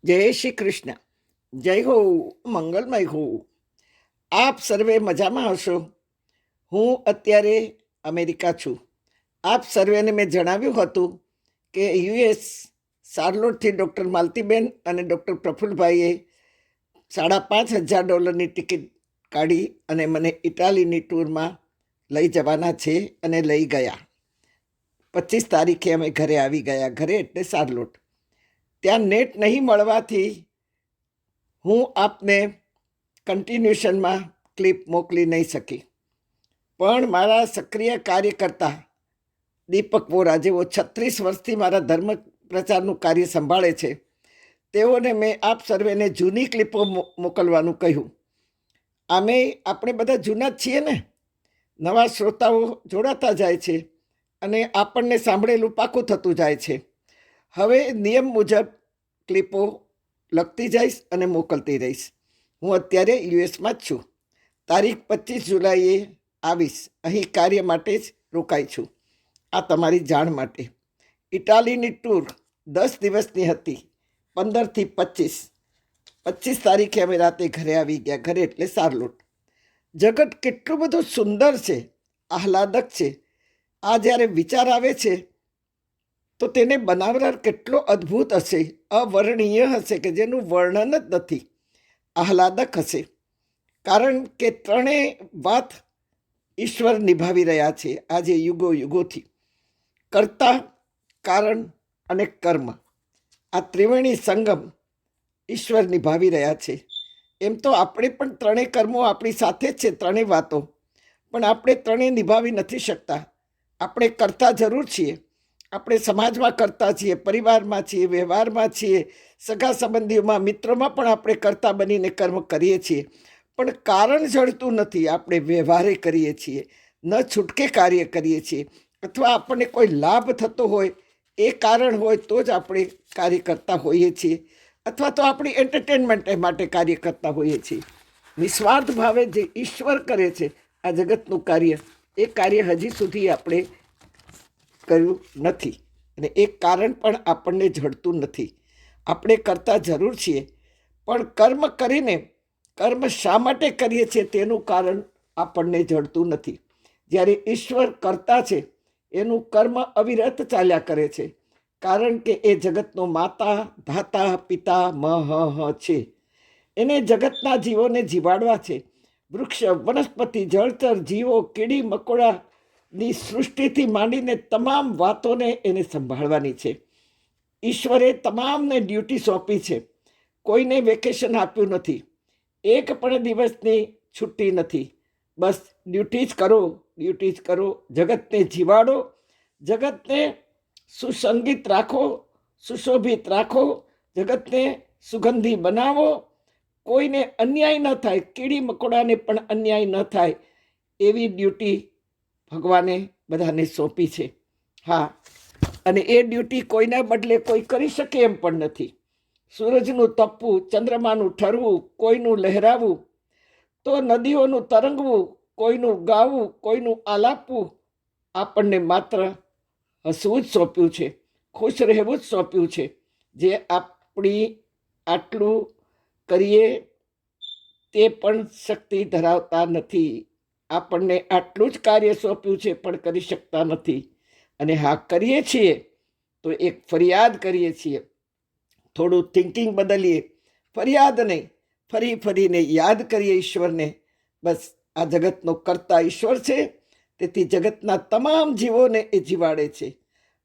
જય શ્રી કૃષ્ણ. જય હો, મંગલમય હો. આપ સર્વે મજામાં હશો. હું અત્યારે અમેરિકા છું. આપ સર્વેને મેં જણાવ્યું હતું કે યુએસ શાર્લોટથી ડૉક્ટર માલતીબેન અને ડૉક્ટર પ્રફુલ્લભાઈએ $5,500 ટિકિટ કાઢી અને મને ઇટાલીની ટૂરમાં લઈ જવાના છે અને લઈ ગયા. 25 તારીખે અમે ઘરે આવી ગયા. ઘરે એટલે શાર્લોટ. ત્યાં નેટ નહીં મળવાથી હું આપને કન્ટિન્યુશનમાં ક્લિપ મોકલી નહીં શકી. પણ મારા સક્રિય કાર્યકર્તા દીપક વોરા, જેઓ 36 વર્ષથી મારા ધર્મ પ્રચારનું કાર્ય સંભાળે છે, તેઓને મેં આપ સર્વેને જૂની ક્લિપો મોકલવાનું કહ્યું. આપણે બધા જૂના જ છીએ ને. નવા શ્રોતાઓ જોડાતા જાય છે અને આપણને સાંભળેલું પાકું થતું જાય છે. હવે નિયમ મુજબ ક્લિપો લખતી જઈશ અને મોકલતી રહીશ. હું અત્યારે યુએસમાં જ છું. તારીખ 25 જુલાઈએ આવીશ. અહીં કાર્ય માટે જ રોકાઈ છું. આ તમારી જાણ માટે. ઇટાલીની ટૂર 10 દિવસની હતી, 15થી 25. 25 તારીખે અમે રાતે ઘરે આવી ગયા. ઘરે એટલે શાર્લોટ. જગત કેટલું બધું સુંદર છે, આહલાદક છે. આ જ્યારે વિચાર આવે છે તો તેને બનાવનાર કેટલો અદ્ભુત હશે, અવર્ણનીય હશે, કે જેનું વર્ણન જ નથી. આહલાદક હશે, કારણ કે ત્રણેય વાત ઈશ્વર નિભાવી રહ્યા છે આજે યુગો યુગોથી. કર્તા, કારણ અને કર્મ, આ ત્રિવેણી સંગમ ઈશ્વર નિભાવી રહ્યા છે. એમ તો આપણે પણ ત્રણેય કર્મો આપણી સાથે જ છે, ત્રણેય વાતો, પણ આપણે ત્રણેય નિભાવી નથી શકતા. આપણે કરતા જરૂર છીએ. આપણે સમાજમાં કરતા છીએ, પરિવારમાં છીએ, વ્યવહારમાં છીએ, સગા સંબંધીઓમાં, મિત્રોમાં પણ આપણે કરતા બનીને કર્મ કરીએ છીએ. પણ કારણ જળતું નથી. આપણે વ્યવહારે કરીએ છીએ, ન છૂટકે કાર્ય કરીએ છીએ, અથવા આપણને કોઈ લાભ થતો હોય એ કારણ હોય તો જ આપણે કાર્ય કરતા હોઈએ છીએ, અથવા તો આપણી એન્ટરટેનમેન્ટ માટે કાર્ય કરતા હોઈએ છીએ. નિસ્વાર્થ ભાવે જે ઈશ્વર કરે છે આ જગતનું કાર્ય, એ કાર્ય હજી સુધી આપણે કર્યું નથી. અને એ કારણ પણ આપણને જડતું નથી. આપણે કરતા જરૂર છીએ, પણ કર્મ કરીને કર્મ શા માટે કરીએ છીએ તેનું કારણ આપણને જડતું નથી. જ્યારે ઈશ્વર કરતા છે, એનું કર્મ અવિરત ચાલ્યા કરે છે, કારણ કે એ જગતનો માતા, ધાતા, પિતા, મહ છે. એને જગતના જીવોને જીવાડવા છે. વૃક્ષ, વનસ્પતિ, જળચર જીવો, કીડી મકોડાની સૃષ્ટિથી માંડીને તમામ વાતોને એને સંભાળવાની છે. ઈશ્વરે તમામને ડ્યુટી સોંપી છે. કોઈને વેકેશન આપ્યું નથી. એક પણ દિવસની છુટ્ટી નથી. બસ ડ્યુટી જ કરો, ડ્યુટી જ કરો. જગતને જીવાડો, જગતને સુસંગીત રાખો, સુશોભિત રાખો, જગતને સુગંધી બનાવો. કોઈને અન્યાય ન થાય, કીડી મકોડાને પણ અન્યાય ન થાય, એવી ડ્યુટી ભગવાને બધાને સોંપી છે. હા, અને એ ડ્યુટી કોઈના બદલે કોઈ કરી શકે એમ પણ નથી. સૂરજનું તપવું, ચંદ્રમાનું ઠરવું, કોઈનું લહેરાવું, તો નદીઓનું તરંગવું, કોઈનું ગાવું, કોઈનું આલાપવું, આપણને માત્ર હસવું જ સોંપ્યું છે, ખુશ રહેવું જ સોંપ્યું છે. જે આપણી આટલું કરીએ તે પણ શક્તિ ધરાવતા નથી. આપણને આટલું જ કાર્ય સોંપ્યું છે પણ કરી શકતા નથી. અને હા, કરીએ છીએ તો એક ફરિયાદ કરીએ છીએ. થોડું થિંકિંગ બદલીએ. ફરિયાદ નહીં, ફરી ફરીને યાદ કરીએ ઈશ્વરને. બસ આ જગતનો કરતા ઈશ્વર છે, તેથી જગતના તમામ જીવોને એ જીવાડે છે.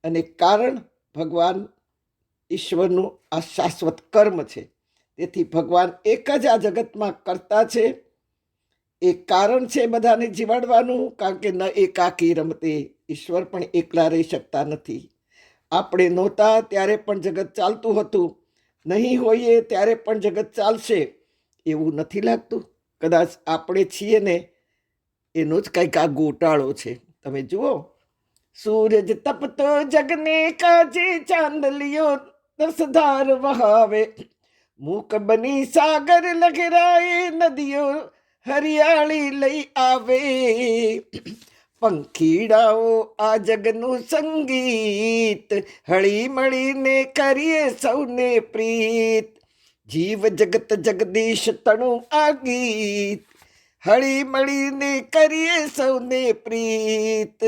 અને કારણ ભગવાન ઈશ્વરનું આ શાશ્વત કર્મ છે. તેથી ભગવાન એક જ આ જગતમાં કરતા છે. એ કારણ છે બધાને જીવાડવાનું, કારણ કે ન એકાકી રમતે, ઈશ્વર પણ એકલા રહી શકતા નથી. આપણે નહોતા ત્યારે પણ જગત ચાલતું હતું, નહીં હોઈએ ત્યારે પણ જગત ચાલશે એવું નથી લાગતું? કદાચ આપણે છીએ ને એનો જ કંઈક આ ગોટાળો છે. તમે જુઓ, સૂરજ તપતો જગને કાજે, ચાંદલિયો રસધાર વહાવે, મૂક બની સાગર લઘરાએ, નદીઓ હરિયાળી લઈ આવે. પંખીડાઓ આ જગનું સંગીત, હળી મળીને કરીએ સૌને પ્રીત. જીવ જગત જગદીશ તણું આ ગીત, હળી મળીને કરીએ સૌને પ્રીત.